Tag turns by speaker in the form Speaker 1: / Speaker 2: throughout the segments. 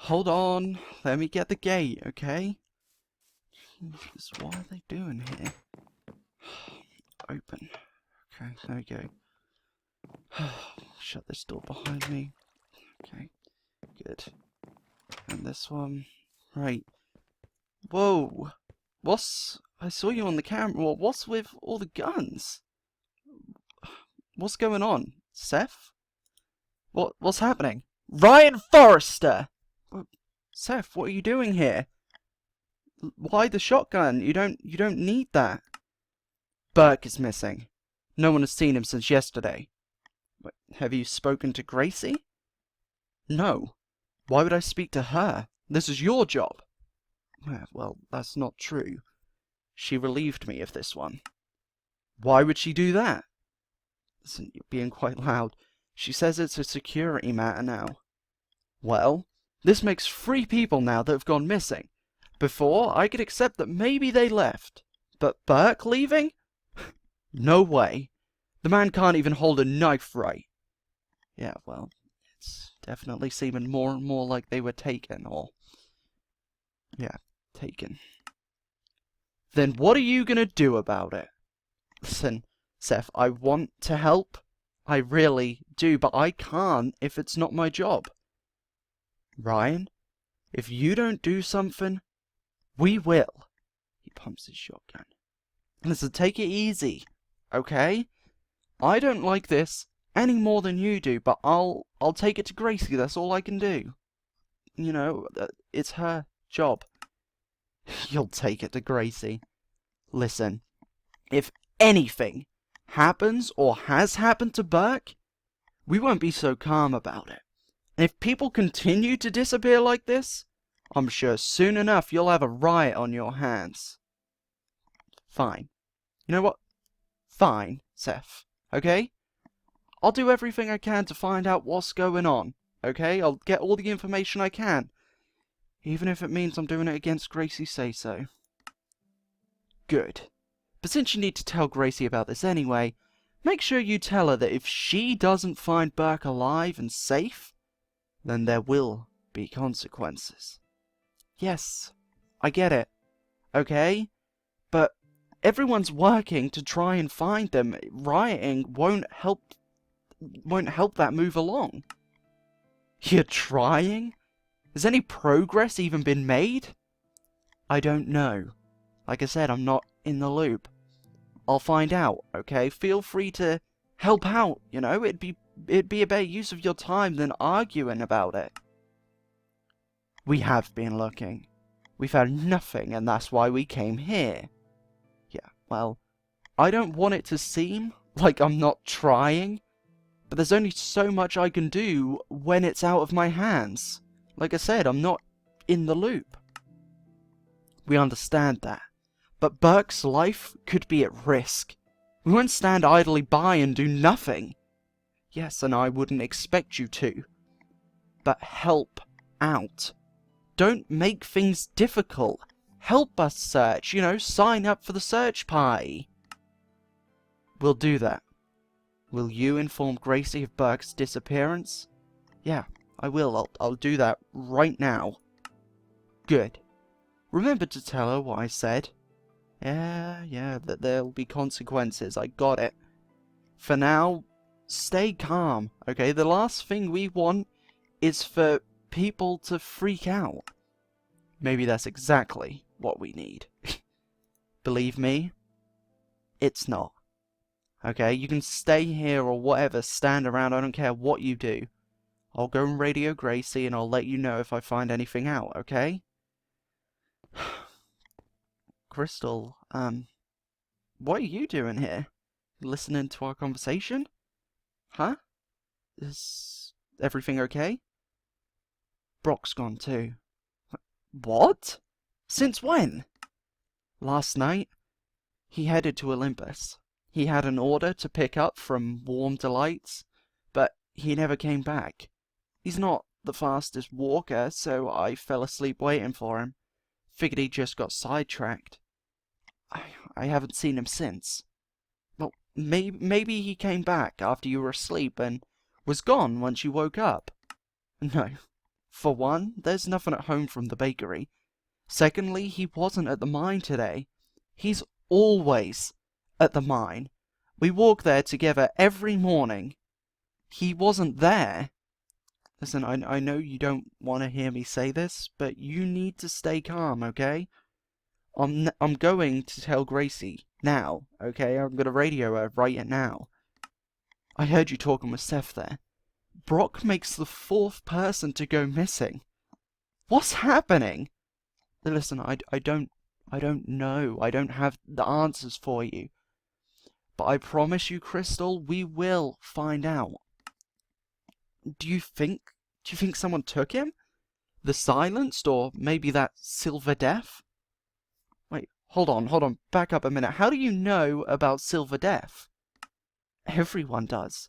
Speaker 1: Hold on. Let me get the gate, okay? Jesus, what are they doing here? Open. Okay, there we go. Shut this door behind me. Okay, good. And this one. Right. Whoa! I saw you on the camera. What's with all the guns? What's going on? Seth? What's happening? Ryan Forrester! Seth, what are you doing here? Why the shotgun? You don't need that. Burke is missing. No one has seen him since yesterday. Have you spoken to Gracie? No. Why would I speak to her? This is your job. Well, that's not true. She relieved me of this one. Why would she do that? Listen, you're being quite loud. She says it's a security matter now. Well, this makes 3 people now that have gone missing. Before, I could accept that maybe they left. But Burke leaving? No way. The man can't even hold a knife right. Yeah, well, it's definitely seeming more and more like they were taken, or... Yeah, taken. Then what are you gonna do about it? Listen, Seth, I want to help. I really do, but I can't if it's not my job. Ryan, if you don't do something, we will. He pumps his shotgun. Listen, take it easy, okay? I don't like this any more than you do, but I'll take it to Gracie. That's all I can do. You know, it's her job. You'll take it to Gracie. Listen, if anything happens or has happened to Burke, we won't be so calm about it. And if people continue to disappear like this, I'm sure soon enough you'll have a riot on your hands. Fine. You know what? Fine, Seth. Okay? I'll do everything I can to find out what's going on. Okay? I'll get all the information I can. Even if it means I'm doing it against Gracie's say-so. Good. But since you need to tell Gracie about this anyway, make sure you tell her that if she doesn't find Burke alive and safe, then there will be consequences. Yes, I get it. Okay? But everyone's working to try and find them. Rioting won't help that move along. You're trying? Has any progress even been made? I don't know. Like I said, I'm not in the loop. I'll find out, okay? Feel free to help out, you know? It'd be a better use of your time than arguing about it. We have been looking. We found nothing, and that's why we came here. Yeah, well, I don't want it to seem like I'm not trying, but there's only so much I can do when it's out of my hands. Like I said, I'm not in the loop. We understand that. But Burke's life could be at risk. We won't stand idly by and do nothing. Yes, and I wouldn't expect you to. But help out. Don't make things difficult. Help us search, you know, sign up for the search party. We'll do that. Will you inform Gracie of Burke's disappearance? Yeah, I will. I'll do that right now. Good. Remember to tell her what I said. Yeah, that there'll be consequences. I got it. For now, stay calm, okay? The last thing we want is for people to freak out. Maybe that's exactly what we need. Believe me, it's not. Okay, you can stay here or whatever, stand around, I don't care what you do. I'll go and radio Gracie and I'll let you know if I find anything out, okay? Crystal, what are you doing here? Listening to our conversation? Huh? Is everything okay? Brock's gone too. What? Since when? Last night, he headed to Olympus. He had an order to pick up from Warm Delights, but he never came back. He's not the fastest walker, so I fell asleep waiting for him. Figured he just got sidetracked. I haven't seen him since. Well, maybe he came back after you were asleep and was gone once you woke up. No, For one, there's nothing at home from the bakery. Secondly, he wasn't at the mine today. He's always at the mine. We walk there together every morning. He wasn't there. Listen, I know you don't want to hear me say this, but you need to stay calm, okay? I'm going to tell Gracie now, okay? I'm gonna radio her right now. I heard you talking with Seth there. Brock makes the 4th person to go missing. What's happening? Listen, I don't know. I don't have the answers for you. But I promise you, Crystal, we will find out. Do you think someone took him? The Silenced, or maybe that Silver Death? Wait, hold on, back up a minute. How do you know about Silver Death? Everyone does.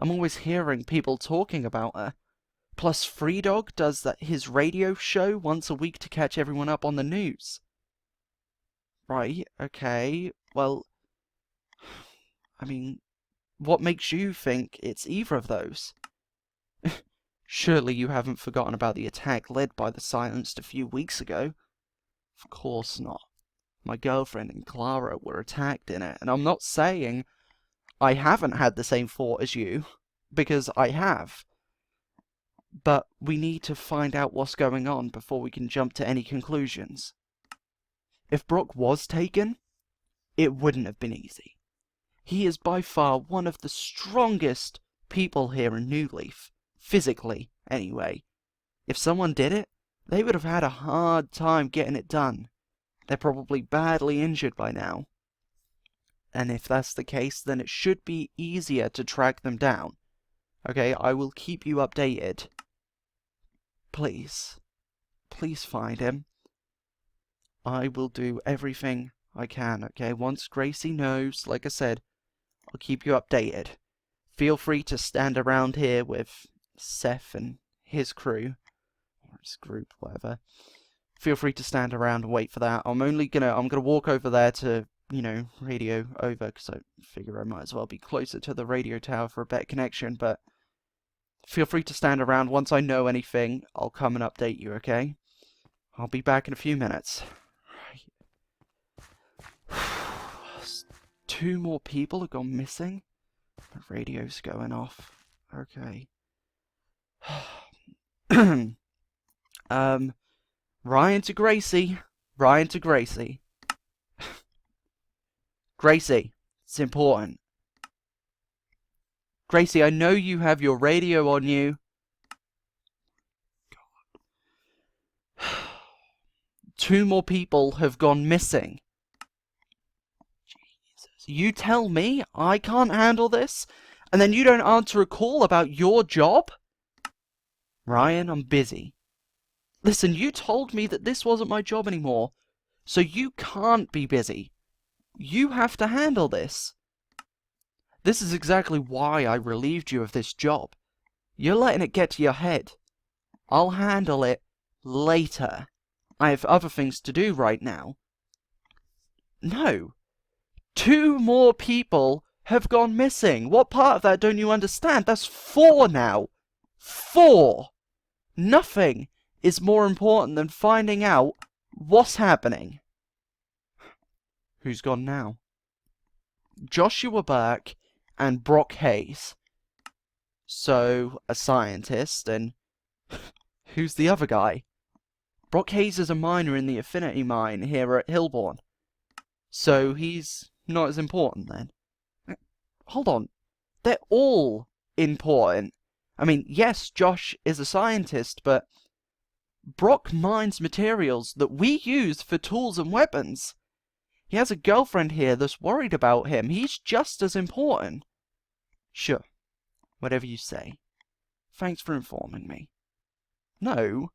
Speaker 1: I'm always hearing people talking about her. Plus, Free Dog does his radio show once a week to catch everyone up on the news. Right, okay, well, I mean, what makes you think it's either of those? Surely you haven't forgotten about the attack led by the Silenced a few weeks ago? Of course not. My girlfriend and Clara were attacked in it, and I'm not saying I haven't had the same thought as you, because I have. But we need to find out what's going on before we can jump to any conclusions. If Brock was taken, it wouldn't have been easy. He is by far one of the strongest people here in New Leaf. Physically, anyway. If someone did it, they would have had a hard time getting it done. They're probably badly injured by now. And if that's the case, then it should be easier to track them down. Okay, I will keep you updated. Please. Please find him. I will do everything I can, okay? Once Gracie knows, like I said, I'll keep you updated. Feel free to stand around here with Seth and his crew, or his group, whatever. Feel free to stand around and wait for that. I'm gonna walk over there to, radio over, because I figure I might as well be closer to the radio tower for a better connection, but feel free to stand around. Once I know anything, I'll come and update you, okay? I'll be back in a few minutes. Right. 2 more people have gone missing? The radio's going off. Okay. Ryan to Gracie. Ryan to Gracie. Gracie, it's important. Gracie, I know you have your radio on you. God. 2 more people have gone missing. Jesus. You tell me I can't handle this, and then you don't answer a call about your job? Ryan, I'm busy. Listen, you told me that this wasn't my job anymore, so you can't be busy. You have to handle this. This is exactly why I relieved you of this job. You're letting it get to your head. I'll handle it later. I have other things to do right now. No. 2 more people have gone missing. What part of that don't you understand? That's 4 now. 4. Nothing is more important than finding out what's happening. Who's gone now? Joshua Burke and Brock Hayes. So, a scientist, and who's the other guy? Brock Hayes is a miner in the Affinity Mine here at Hillbourne. So he's not as important then. Hold on. They're all important. I mean, yes, Josh is a scientist, but Brock mines materials that we use for tools and weapons. He has a girlfriend here that's worried about him. He's just as important. Sure. Whatever you say. Thanks for informing me. No.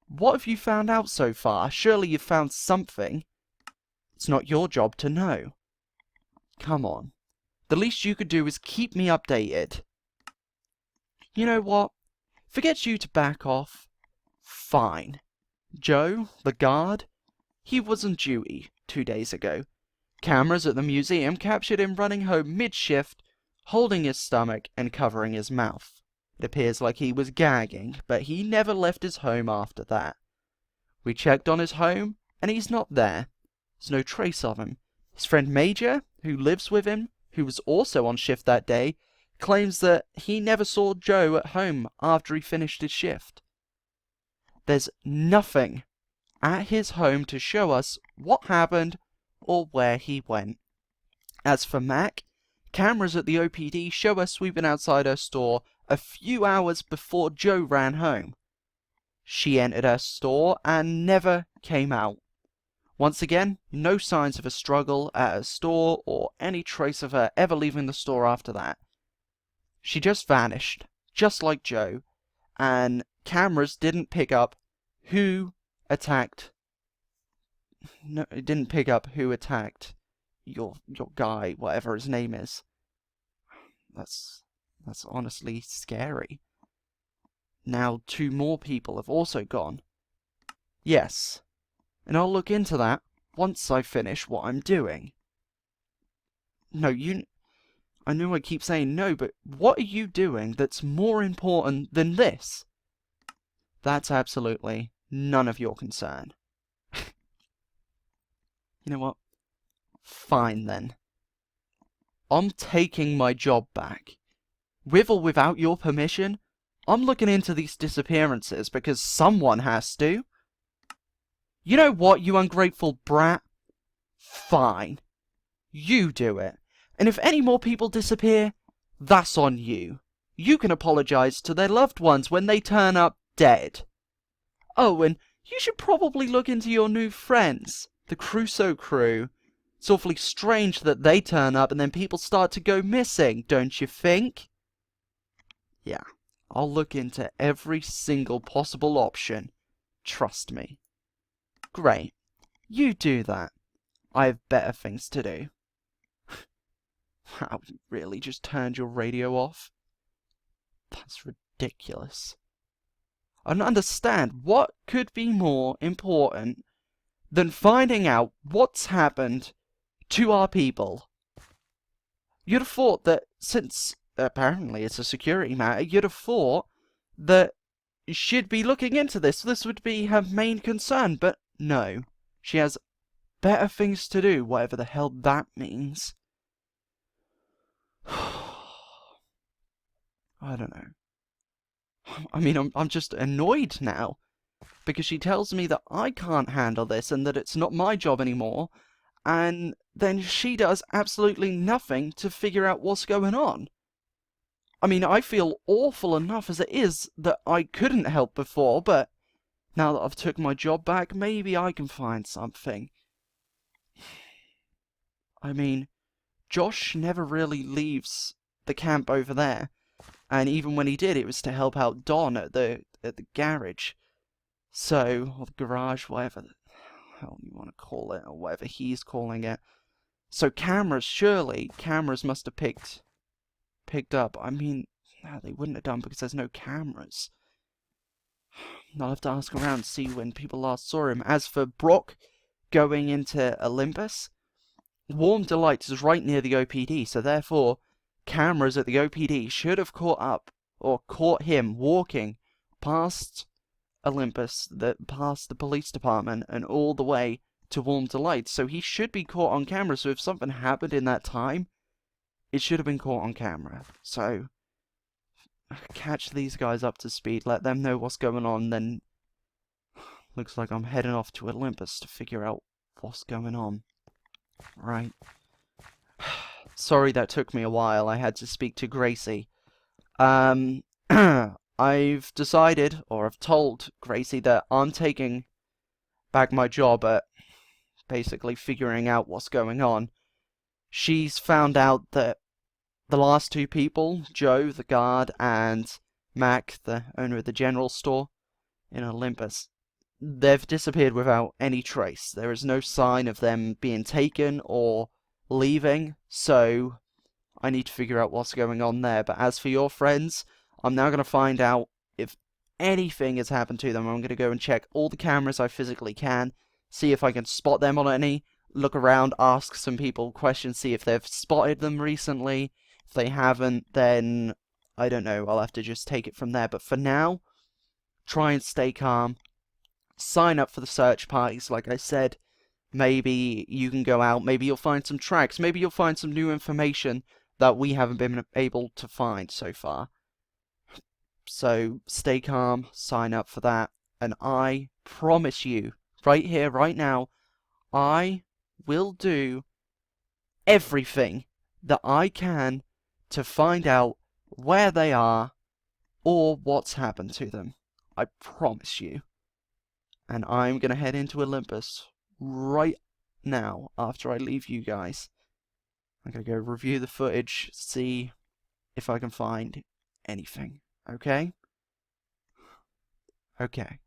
Speaker 1: What have you found out so far? Surely you've found something. It's not your job to know. Come on. The least you could do is keep me updated. You know what? Forget you to back off. Fine. Joe, the guard, he was on duty 2 days ago. Cameras at the museum captured him running home mid-shift, holding his stomach and covering his mouth. It appears like he was gagging, but he never left his home after that. We checked on his home, and he's not there. There's no trace of him. His friend Major, who lives with him, who was also on shift that day, claims that he never saw Joe at home after he finished his shift. There's nothing at his home to show us what happened or where he went. As for Mac, cameras at the OPD show us sweeping outside her store a few hours before Joe ran home. She entered her store and never came out. Once again, no signs of a struggle at her store or any trace of her ever leaving the store after that. She just vanished, just like Joe, and cameras didn't pick up who attacked. No, it didn't pick up who attacked your guy, whatever his name is. That's honestly scary. Now 2 more people have also gone. Yes, and I'll look into that once I finish what I'm doing. No, I know I keep saying no, but what are you doing that's more important than this? That's absolutely none of your concern. You know what? Fine then. I'm taking my job back. With or without your permission, I'm looking into these disappearances because someone has to. You know what, you ungrateful brat? Fine. You do it. And if any more people disappear, that's on you. You can apologize to their loved ones when they turn up dead. Oh, and you should probably look into your new friends, the Crusoe crew. It's awfully strange that they turn up and then people start to go missing, don't you think? Yeah, I'll look into every single possible option. Trust me. Great. You do that. I have better things to do. Wow, you really just turned your radio off? That's ridiculous. I don't understand what could be more important than finding out what's happened to our people. You'd have thought that, since apparently it's a security matter, you'd have thought that she'd be looking into this. This would be her main concern, but no. She has better things to do, whatever the hell that means. I don't know. I mean, I'm just annoyed now. Because she tells me that I can't handle this and that it's not my job anymore. And then she does absolutely nothing to figure out what's going on. I mean, I feel awful enough as it is that I couldn't help before, but now that I've took my job back, maybe I can find something. I mean, Josh never really leaves the camp over there. And even when he did, it was to help out Don at the garage. So, or the garage, whatever the hell you want to call it, or whatever he's calling it. So surely cameras must have picked up. I mean, no, they wouldn't have done because there's no cameras. I'll have to ask around to see when people last saw him. As for Brock going into Olympus, Warm Delights is right near the OPD, so therefore cameras at the OPD should have caught him walking past Olympus, past the police department, and all the way to Warm Delights. So he should be caught on camera. So if something happened in that time, it should have been caught on camera. So catch these guys up to speed, let them know what's going on, then looks like I'm heading off to Olympus to figure out what's going on. Right. Sorry that took me a while. I had to speak to Gracie. I've decided, or I've told Gracie, that I'm taking back my job at basically figuring out what's going on. She's found out that the last 2 people, Joe, the guard, and Mac, the owner of the general store in Olympus, they've disappeared without any trace. There is no sign of them being taken or leaving, so I need to figure out what's going on there. But as for your friends, I'm now going to find out if anything has happened to them. I'm going to go and check all the cameras I physically can, see if I can spot them on any, look around, ask some people questions, see if they've spotted them recently. If they haven't, then I don't know. I'll have to just take it from there. But for now, try and stay calm. Sign up for the search parties, like I said. Maybe you can go out. Maybe you'll find some tracks. Maybe you'll find some new information that we haven't been able to find so far. So stay calm, sign up for that, and I promise you, right here, right now, I will do everything that I can to find out where they are or what's happened to them. I promise you. And I'm gonna head into Olympus right now after I leave you guys. I'm gonna go review the footage, see if I can find anything. Okay? Okay.